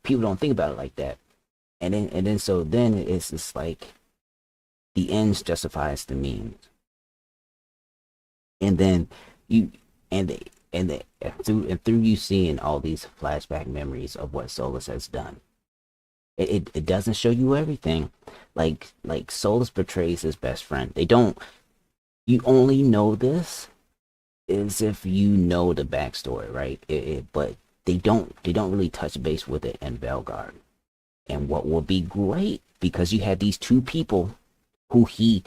people don't think about it like that. And then it's just like the ends justifies the means. And then you and the and the and through you seeing all these flashback memories of what Solus has done. It doesn't show you everything. Like Solus betrays his best friend. They don't You only know this is if you know the backstory, right? But they don't really touch base with it in Veilguard. And what will be great, because you had these two people who you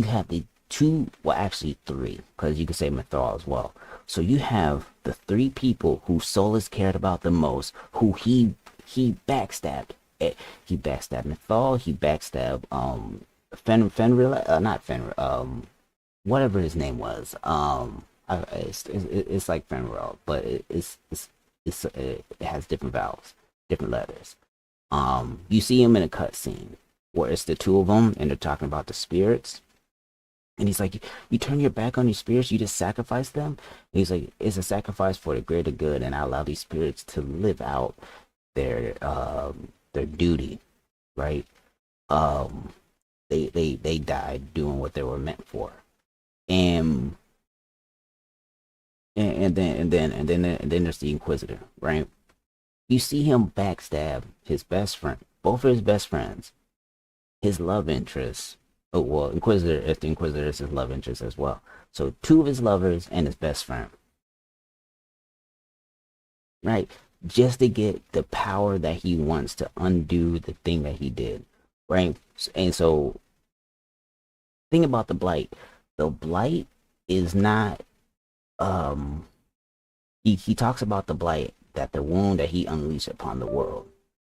have the two, well, actually three, because you could say Mithral as well. So you have the three people who Solus cared about the most, who he backstabbed. He backstabbed Mithral. He backstabbed Fenrir, not Fenrir, whatever his name was. It's like Fenrir, but it has different vowels, different letters. You see him in a cutscene where it's the two of them and they're talking about the spirits. And he's like, you turn your back on these spirits, you just sacrifice them? And he's like, it's a sacrifice for the greater good, and I allow these spirits to live out their duty, right? They died doing what they were meant for. And and then there's the Inquisitor, right? You see him backstab his best friend, both of his best friends, his love interest. Oh well, Inquisitor, if the Inquisitor is his love interest as well. So two of his lovers and his best friend, right? Just to get the power that he wants to undo the thing that he did, right? And so, think about the blight. The blight is not. He talks about the blight, that the wound that he unleashed upon the world.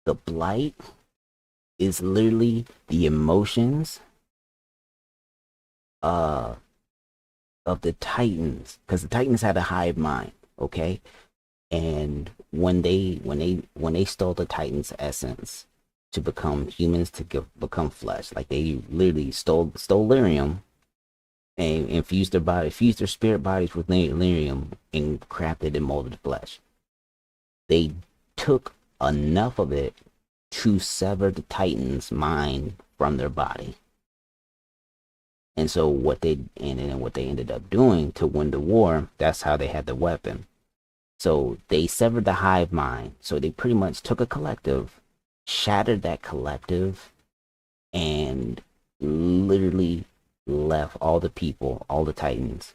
The blight is literally the emotions of the Titans, because the Titans had a hive mind, okay? And when they stole the Titans' essence to become humans, become flesh, like they literally stole lyrium and fused their spirit bodies with lyrium and crafted and molded flesh. They took enough of it to sever the Titan's mind from their body. And so what they ended up doing to win the war, that's how they had the weapon. So they severed the hive mind. So they pretty much took a collective, shattered that collective, and literally left all the people, all the Titans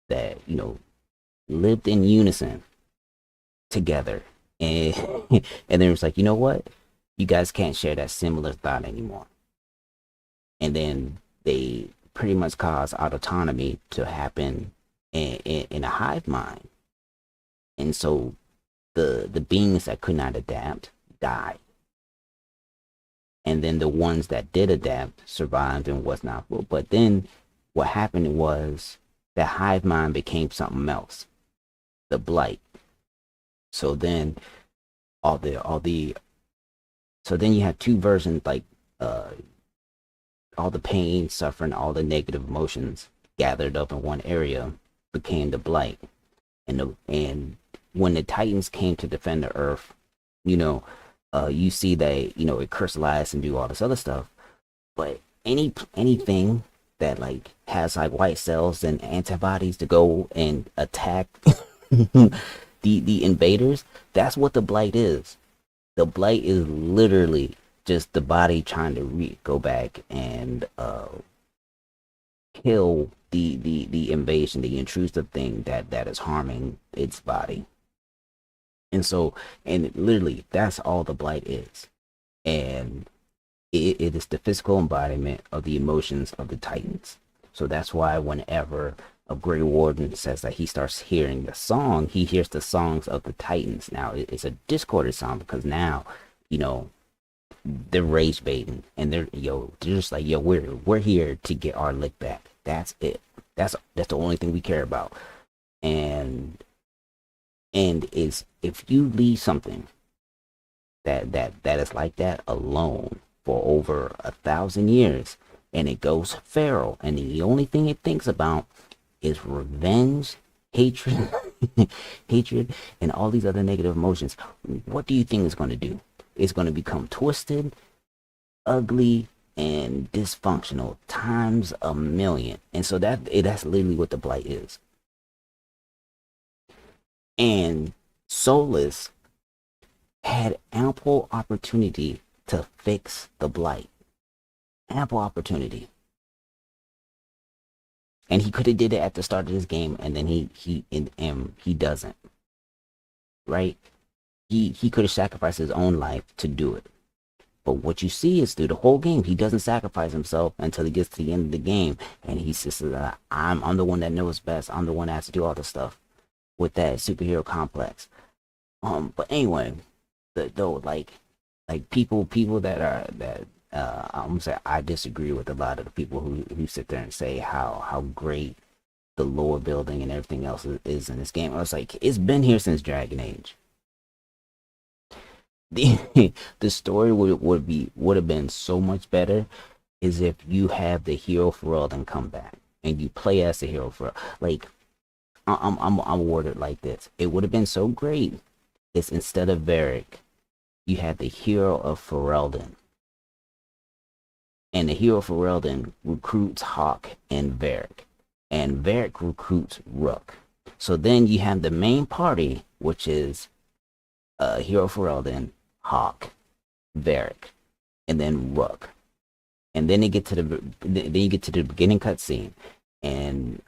that, lived in unison together. And and then it was like, you know what? You guys can't share that similar thought anymore. And then they pretty much caused autonomy to happen in a hive mind. And so the beings that could not adapt died. And then the ones that did adapt survived and was not. But then what happened was that hive mind became something else, the blight. So then so then you have two versions, like all the pain, suffering, all the negative emotions gathered up in one area became the blight. And when the Titans came to defend the Earth, you see that it crystallized and do all this other stuff. But anything that like has like white cells and antibodies to go and attack the invaders, that's what the blight is. The blight is literally just the body trying to go back and kill the invasion, the intrusive thing that is harming its body. And literally, that's all the blight is. And it is the physical embodiment of the emotions of the Titans. So that's why whenever a Grey Warden says that he starts hearing the song, he hears the songs of the Titans. Now, it's a discorded song because now, they're rage baiting and they're just like, we're here to get our lick back. That's it. That's the only thing we care about. And is if you leave something that is like that alone for over 1,000 years and it goes feral and the only thing it thinks about is revenge, hatred, hatred, and all these other negative emotions, what do you think it's going to do? it's going to become twisted, ugly, and dysfunctional times a million. And so that's literally what the blight is. And Solus had ample opportunity to fix the blight. Ample opportunity. And he could have did it at the start of this game, and then he doesn't. Right? He could have sacrificed his own life to do it. But what you see is through the whole game, he doesn't sacrifice himself until he gets to the end of the game, and he says, "I'm the one that knows best. I'm the one that has to do all the stuff with that superhero complex." But anyway, though, like people that I'm gonna say I disagree with a lot of the people who sit there and say how great the lore building and everything else is in this game. I was like, it's been here since Dragon Age. The story would have been so much better is if you have the hero Ferelden come back and you play as the hero for like I'm worded like this. It would have been so great is instead of Varric, you had the hero of Ferelden. And the hero of Ferelden recruits Hawk and Varric. And Varric recruits Rook. So then you have the main party, which is hero Ferelden, Hawk, Varric, and then Rook. And then you get to the beginning cutscene, and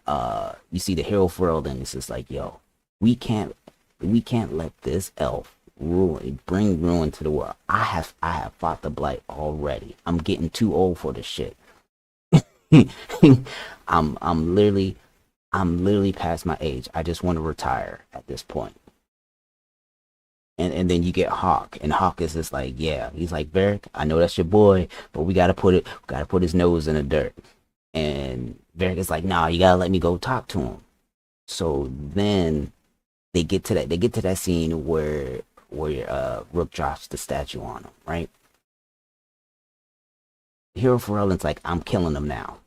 you see the hero Ferelden. It's just like, yo, we can't let this elf bring ruin to the world. I have fought the blight already. I'm getting too old for this shit. I'm literally past my age. I just want to retire at this point. And then you get Hawk, and Hawk is just like, yeah, he's like, Varric, I know that's your boy, but we gotta put his nose in the dirt. And Varric is like, nah, you gotta let me go talk to him. So then they get to that scene where Rook drops the statue on him, right? Hero Ferelden's like, I'm killing him now.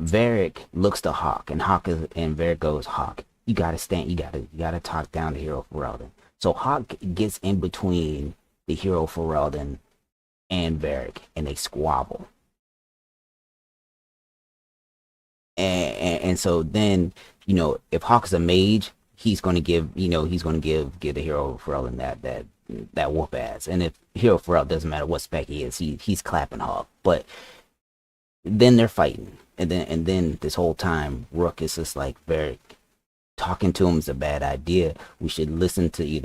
Varric looks to Hawk, and Varric goes, Hawk, you gotta stand, you gotta talk down the hero Ferelden. So Hawk gets in between the hero Ferelden and Varric, and they squabble. And so then, if Hawk's a mage, he's gonna give the hero Ferelden that whoop ass. And if hero Ferelden, doesn't matter what spec he is, he's clapping Hawk. But then they're fighting, and then this whole time Rook is just like, Varric, talking to him is a bad idea. We should listen to the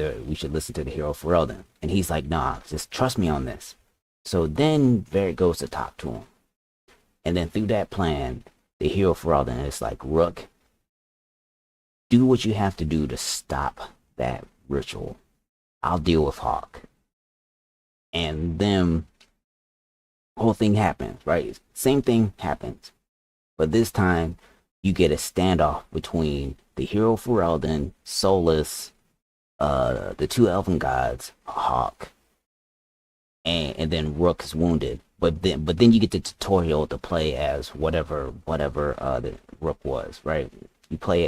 hero Ferelden. And he's like, nah, just trust me on this. So then Varric goes to talk to him. And then through that plan, the hero Ferelden is like, Rook, do what you have to do to stop that ritual. I'll deal with Hawk. And then whole thing happens, right? Same thing happens. But this time you get a standoff between the hero Ferelden, Solus, the two elven gods, Hawk, and then Rook is wounded. But then you get the tutorial to play as whatever the Rook was, right? You play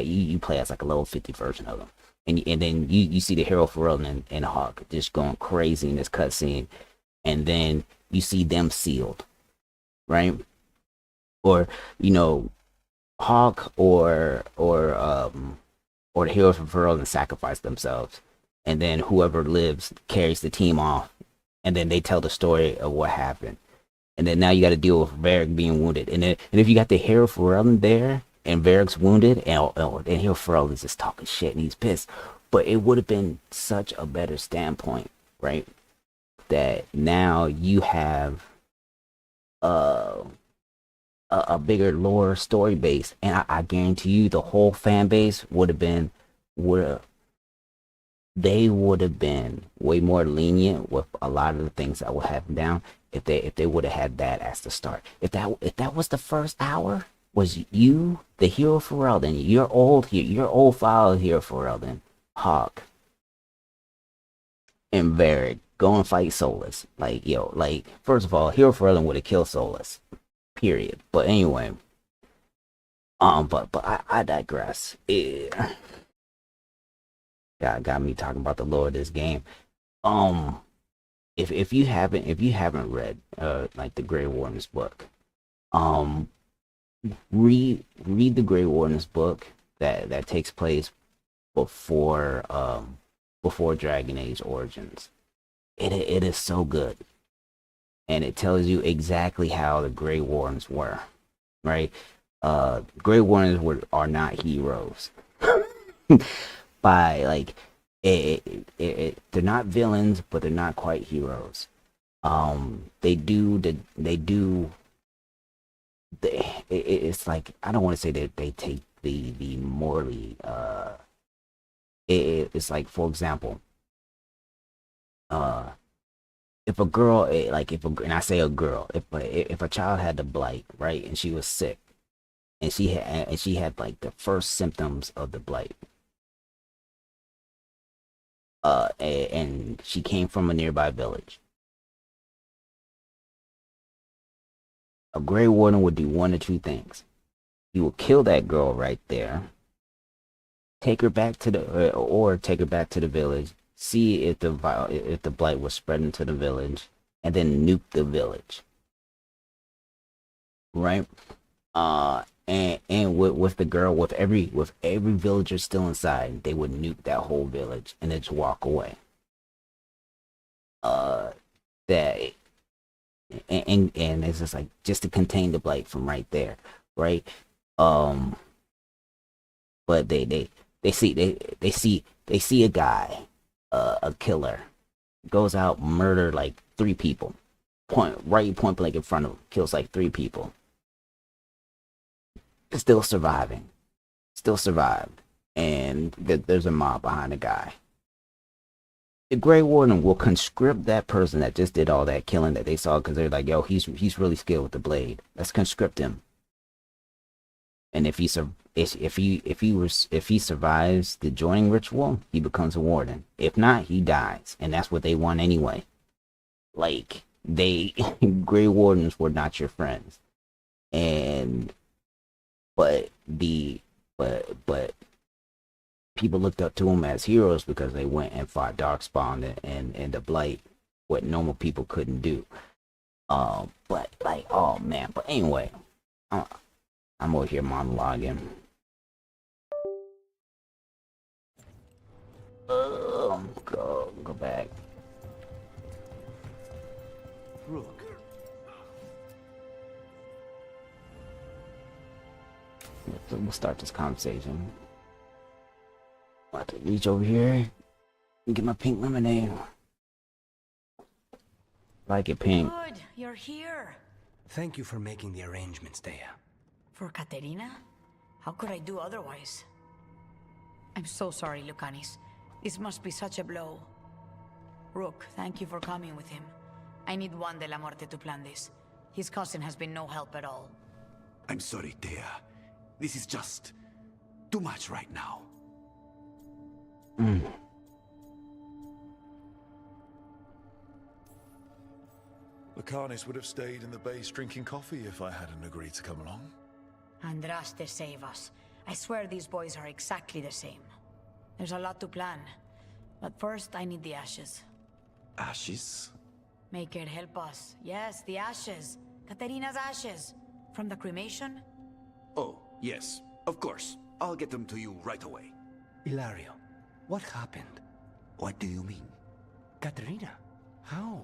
as like a level 50 version of them. And then you see the hero Ferelden and Hawk just going crazy in this cutscene. And then you see them sealed, right? Or, Hawk or the heroes from Ferelden sacrifice themselves, and then whoever lives carries the team off, and then they tell the story of what happened, and then now you got to deal with Varric being wounded, and if you got the hero Ferelden there and Varric's wounded, and hero Ferelden's just talking shit and he's pissed, but it would have been such a better standpoint, right? That now you have a bigger lore story base, and I guarantee you the whole fan base would have been way more lenient with a lot of the things that would happen down if they would have had that as the start. If that was the first hour, was you the hero Ferelden, your old file hero Ferelden, Hawk, and Varric go and fight Solus. Like, yo, like, first of all, hero Ferelden would have killed Solus. Period. But anyway, but I digress. Yeah, got me talking about the lore of this game. Um, if you haven't read like the Grey Warden's book, um, read the Grey Warden's book that takes place before before Dragon Age Origins. It is so good, and it tells you exactly how the Grey Wardens were, right? Grey Wardens are not heroes. By like they're not villains, but they're not quite heroes. It's like, I don't want to say that they take the morally it's like, for example, uh if a girl like if a, and I say a girl, if a child had the blight, right, and she was sick, and she had like the first symptoms of the blight, and she came from a nearby village, a Grey Warden would do one of two things. He will kill that girl right there, take her back to the or take her back to the village, see if the blight was spreading to the village, and then nuke the village, right? And with the girl, with every villager still inside, they would nuke that whole village and then just walk away. uh that and it's just like, just to contain the blight from right there, right? um but they see a guy, a killer, goes out, murder like three people, point blank in front of him, kills like three people, still surviving, still survived, and there's a mob behind the guy. The Grey Warden will conscript that person that just did all that killing that they saw, because they're like, yo, he's really skilled with the blade. Let's conscript him. And if he survives the joining ritual, he becomes a warden. If not, he dies, and that's what they want anyway. Like, they Grey Wardens were not your friends, and but people looked up to them as heroes because they went and fought Darkspawn and the Blight, what normal people couldn't do. But like, oh man. But anyway, I'm over here monologuing. Go back. Rook. So we'll start this conversation. I'm about to reach over here and get my pink lemonade. Like it pink. Good, you're here. Thank you for making the arrangements, Dea. For Katerina? How could I do otherwise? I'm so sorry, Lucanis. This must be such a blow. Rook, thank you for coming with him. I need Juan de la Muerte to plan this. His cousin has been no help at all. I'm sorry, Dea. This is just too much right now. Lucanis would have stayed in the base drinking coffee if I hadn't agreed to come along. Andraste save us. I swear these boys are exactly the same. There's a lot to plan. But first, I need the ashes. Ashes? Make it help us. Yes, the ashes. Katerina's ashes. From the cremation? Oh, yes, of course. I'll get them to you right away. Ilario, what happened? What do you mean? Katerina, how?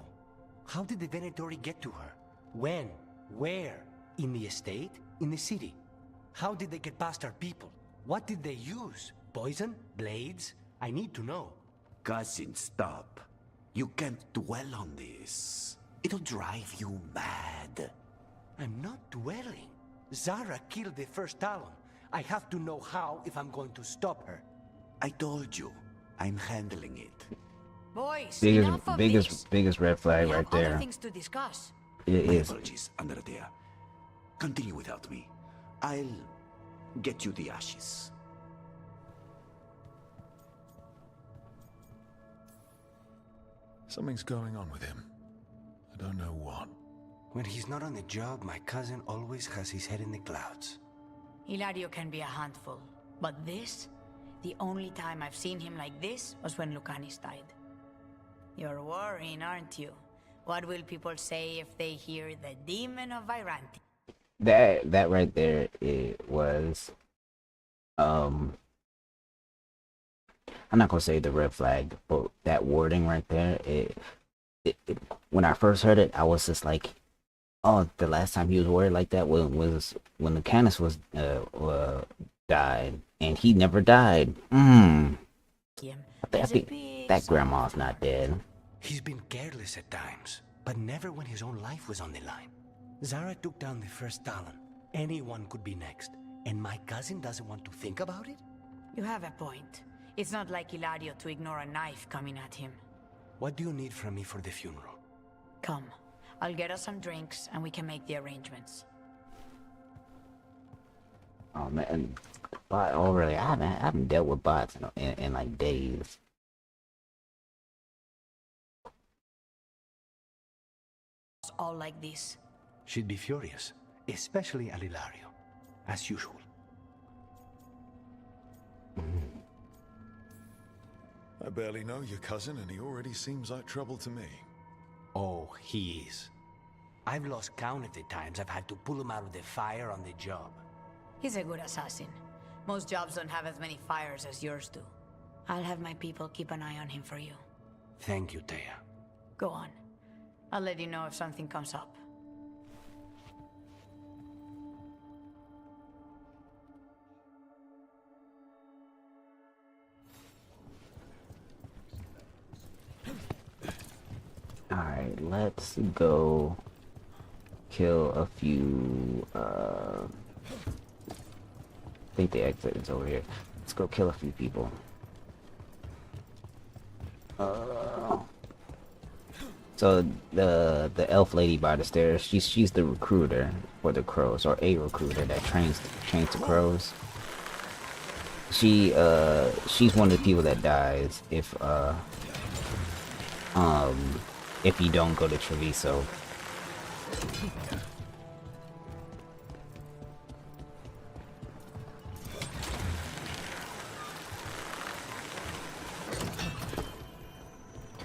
How did the Venatori get to her? When? Where? In the estate? In the city? How did they get past our people? What did they use? Poison? Blades? I need to know. Cousin, stop. You can't dwell on this. It'll drive you mad. I'm not dwelling. Zara killed the first Talon. I have to know how if I'm going to stop her. I told you, I'm handling it. Boys, enough of this. Biggest red flag We have right there. other things to discuss. It My is. apologies, Andradea. Continue without me. I'll get you the ashes. Something's going on with him. I don't know what. When he's not on the job, my cousin always has his head in the clouds. Hilario can be a handful. But this? The only time I've seen him like this was when Lucanis died. You're worrying, aren't you? What will people say if they hear the demon of Viranti? That right there, it was I'm not gonna say the red flag, but that wording right there, it when I first heard it, I was just like, oh, the last time he was worded like that was when the Canis was died, and he never died. I think that grandma's not dead. He's been careless at times, but never when his own life was on the line. Zara took down the first Talon. Anyone could be next. And my cousin doesn't want to think about it? You have a point. It's not like Hilario to ignore a knife coming at him. What do you need from me for the funeral? Come. I'll get us some drinks and we can make the arrangements. Oh man, bot already. I haven't dealt with bots in like days. It's all like this. She'd be furious, especially at Hilario, as usual. I barely know your cousin, and he already seems like trouble to me. Oh, he is. I've lost count of the times I've had to pull him out of the fire on the job. He's a good assassin. Most jobs don't have as many fires as yours do. I'll have my people keep an eye on him for you. Thank you, Taya. Go on. I'll let you know if something comes up. Alright, let's go kill a few, I think the exit is over here. Let's go kill a few people. So the elf lady by the stairs, she's the recruiter for the crows, or a recruiter that trains the crows. She's one of the people that dies if you don't go to Treviso.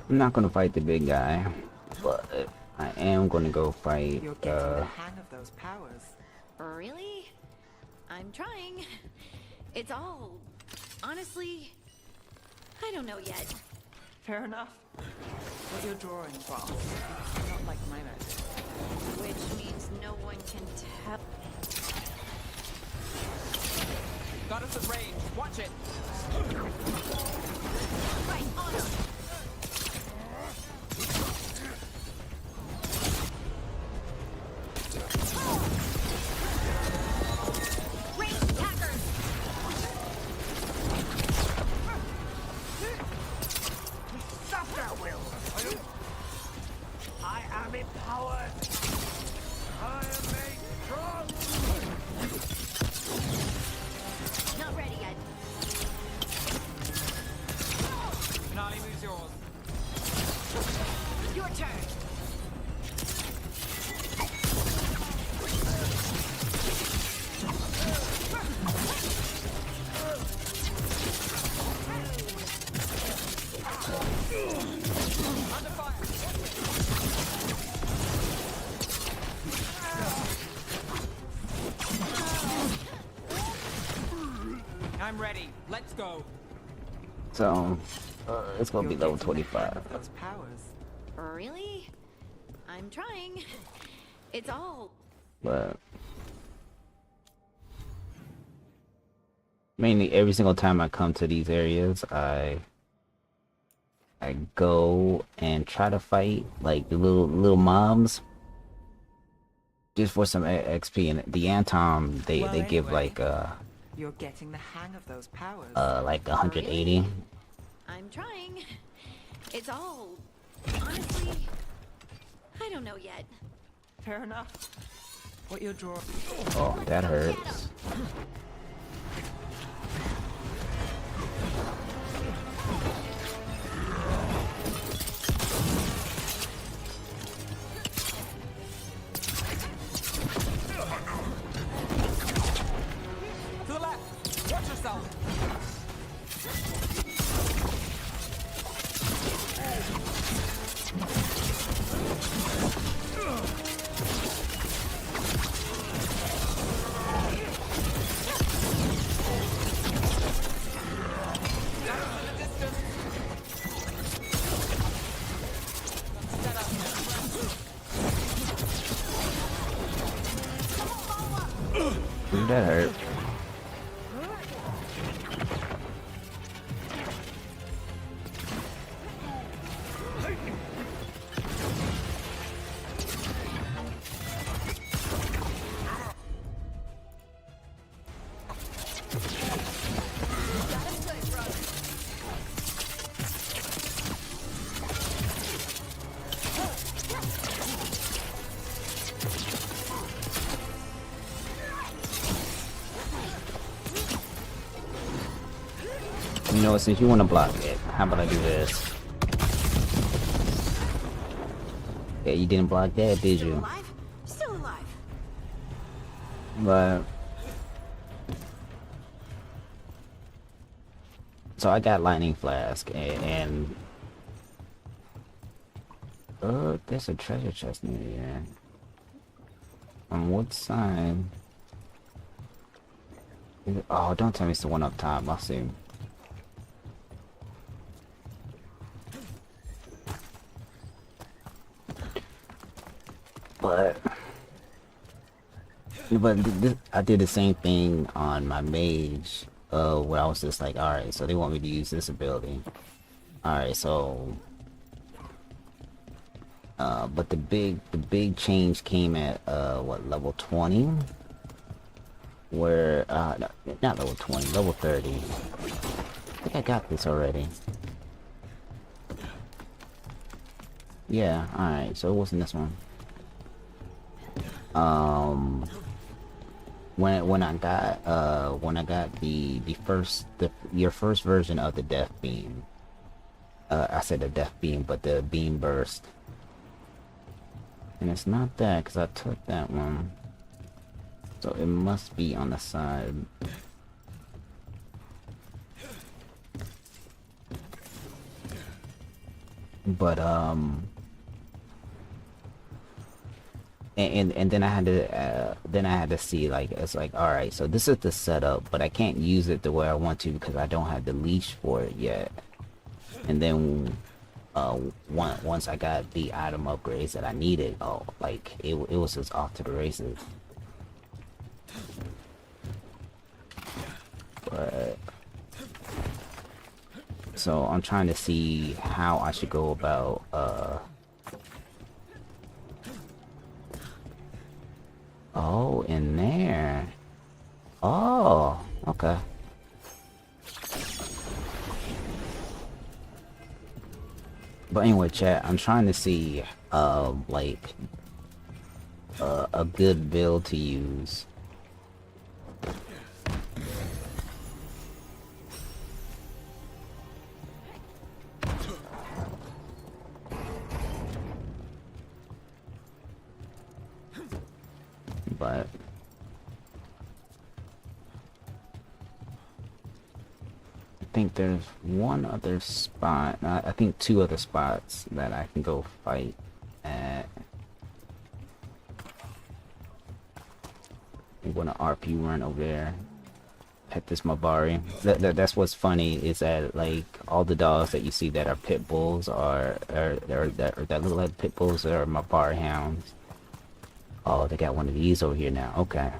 I'm not gonna fight the big guy, but I am gonna go fight. You're getting the hang of those powers. Really? I'm trying. It's all... honestly... I don't know yet. Fair enough. What you're drawing from, it's not like my magic. Which means no one can tell. Got us at range. Watch it. Right on him. Ranged attackers. I am empowered! I am made strong! Not ready yet. Finale moves yours. Your turn. Under fire. I'm ready. Let's go. So it's gonna be You're level getting the hang 25. of those powers. Really? I'm trying. It's all... But mainly every single time I come to these areas, I go and try to fight like the little mobs just for some XP. And the Antom they give anyway, like You're getting the hang of those powers. like 180. I'm trying. It's all... honestly... I don't know yet. Fair enough. What you're drawing... Oh, that hurts. To the left. Watch yourself. that hurt. You know what, since you want to block it, how about I do this? Yeah, you didn't block that, did you? Alive? Still alive. But so I got lightning flask and there's a treasure chest near here. On what side? Oh, don't tell me it's the one up top. I'll see. But this, I did the same thing on my mage, where I was just like, alright, so they want me to use this ability. Alright, so but the big change came at what, level 20? Where no, not level 20, level 30. I think I got this already. Yeah, alright, so it wasn't this one. When I got your first version of the death beam, I said the death beam, but the beam burst, and it's not that because I took that one, so it must be on the side. But and then I had to see, like, it's like, all right, so this is the setup, but I can't use it the way I want to because I don't have the leash for it yet. And then once I got the item upgrades that I needed, oh, like it was just off to the races. But so I'm trying to see how I should go about oh, in there. Oh, okay. But anyway, chat, I'm trying to see like a good build to use. But I think there's one other spot, I think two other spots that I can go fight at. I'm gonna RP run over there, pet this Mabari. That's what's funny, is that like all the dogs that you see that are pit bulls that look like pit bulls are Mabari hounds. Oh, they got one of these over here now. Okay.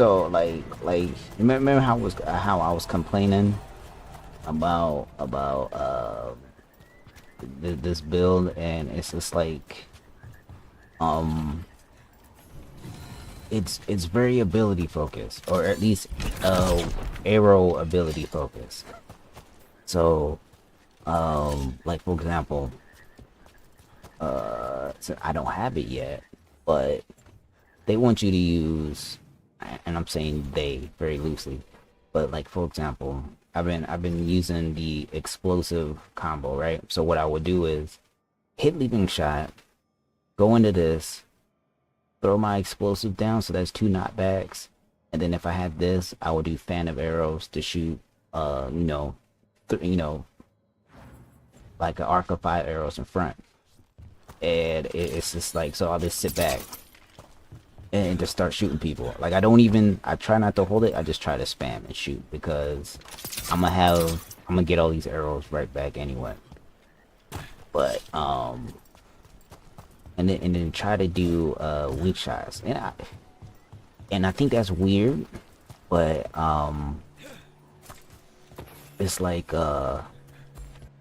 So like remember how I was complaining about this build, and it's just like it's very ability focused, or at least arrow ability focused. So like for example, so I don't have it yet, but they want you to use, and I'm saying they very loosely, but like for example, I've been using the explosive combo, right? So what I would do is hit leaping shot, go into this, throw my explosive down, so that's 2 knockbacks, and then if I had this, I would do fan of arrows to shoot, like an arc of 5 arrows in front, and it's just like, so I'll just sit back and just start shooting people. Like I try not to hold it, I just try to spam and shoot, because I'm gonna get all these arrows right back anyway. But and then try to do weak shots, and I think that's weird, but it's like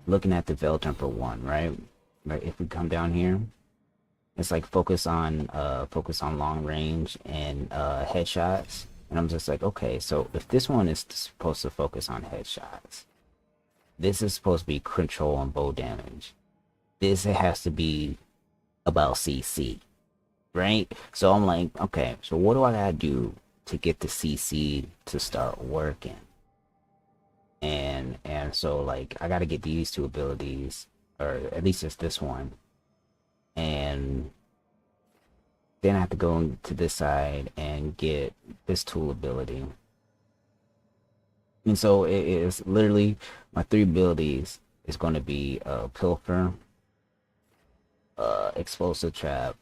looking at the Veil Jumper one, right? If we come down here, it's like focus on long range and headshots, and I'm just like, okay, so if this one is supposed to focus on headshots, this is supposed to be control and bow damage, this has to be about CC, right? So I'm like, okay, so what do I gotta do to get the CC to start working? And so like I gotta get these 2 abilities, or at least it's this one, and then I have to go to this side and get this tool ability. And so it is literally my 3 abilities is going to be pilfer, explosive trap,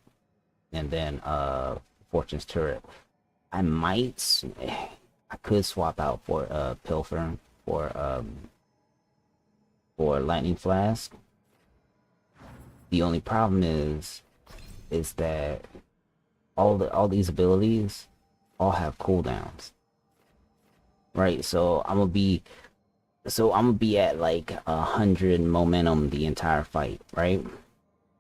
and then fortune's turret. I could swap out for pilfer for lightning flask. The only problem is that all these abilities all have cooldowns, right? So I'm gonna be at like 100 momentum the entire fight, right?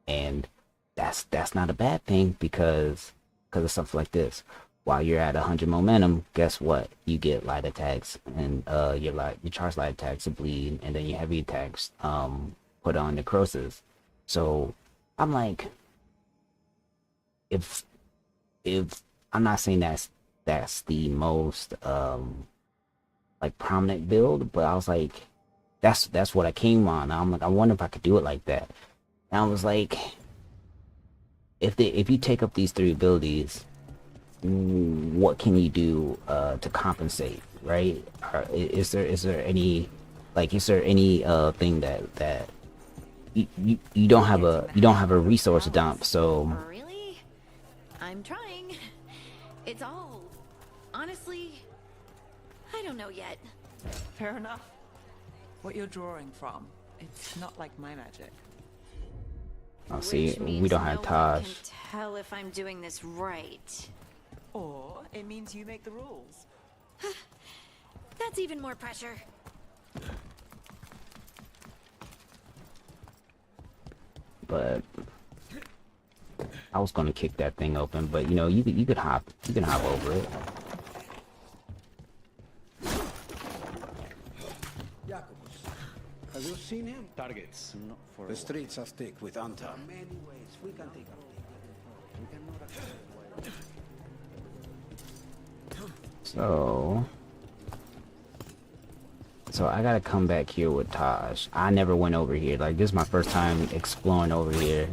And that's not a bad thing, because of stuff like this. While you're at 100 momentum, guess what? You get light attacks, and your charge light attacks to bleed, and then your heavy attacks put on necrosis. So I'm like, if I'm not saying that's the most like prominent build, but I was like, that's what I came on. I'm like, I wonder if I could do it like that. And I was like, if you take up these 3 abilities, what can you do to compensate, right? Is there any thing that you don't have a resource dump? So Really? I'm trying. It's all... honestly, I don't know yet. Fair enough. What you're drawing from, it's not like my magic. I'll see. Which means We don't have no one Taj. can tell if I'm doing this right. Or it means you make the rules. That's even more pressure. But I was gonna kick that thing open, but you could hop over it. Have you seen him? Targets, not for The streets are thick with Anta. many ways we can take up. We cannot accept So I gotta come back here with Taj. I never went over here. Like, this is my first time exploring over here.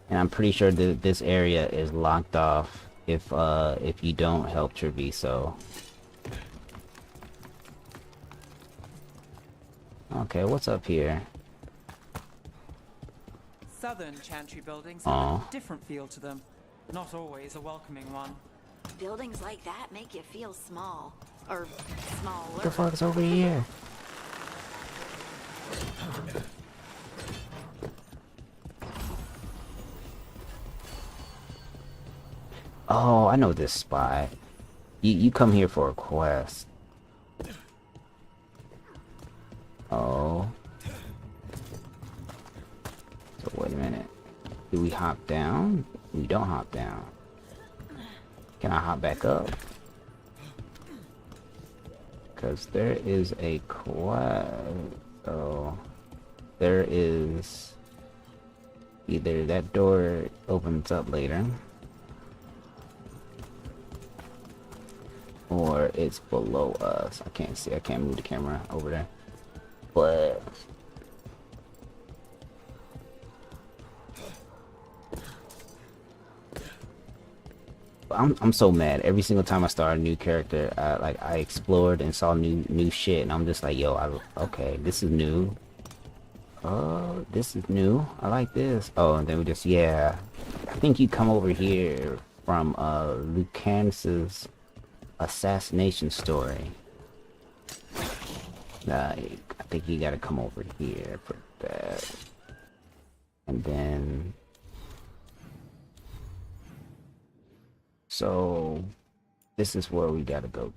And I'm pretty sure that this area is locked off if you don't help Treviso. Okay, what's up here? Southern chantry buildings have a different feel to them. Not always a welcoming one. Buildings like that make you feel small. Or smaller. What the fuck is over here? Oh, I know this spot. You come here for a quest. Oh. So wait a minute. Do we hop down? We don't hop down. Can I hop back up? Because there is a quest. So there is either that door opens up later, or it's below us. I can't see. I can't move the camera over there. But I'm so mad. Every single time I start a new character, I explored and saw new shit, and I'm just like, yo, okay, this is new. Oh, this is new. I like this. Oh, and then we just, yeah. I think you come over here from Lucanus's assassination story. Like, I think you gotta come over here for that. And then... So, this is where we gotta go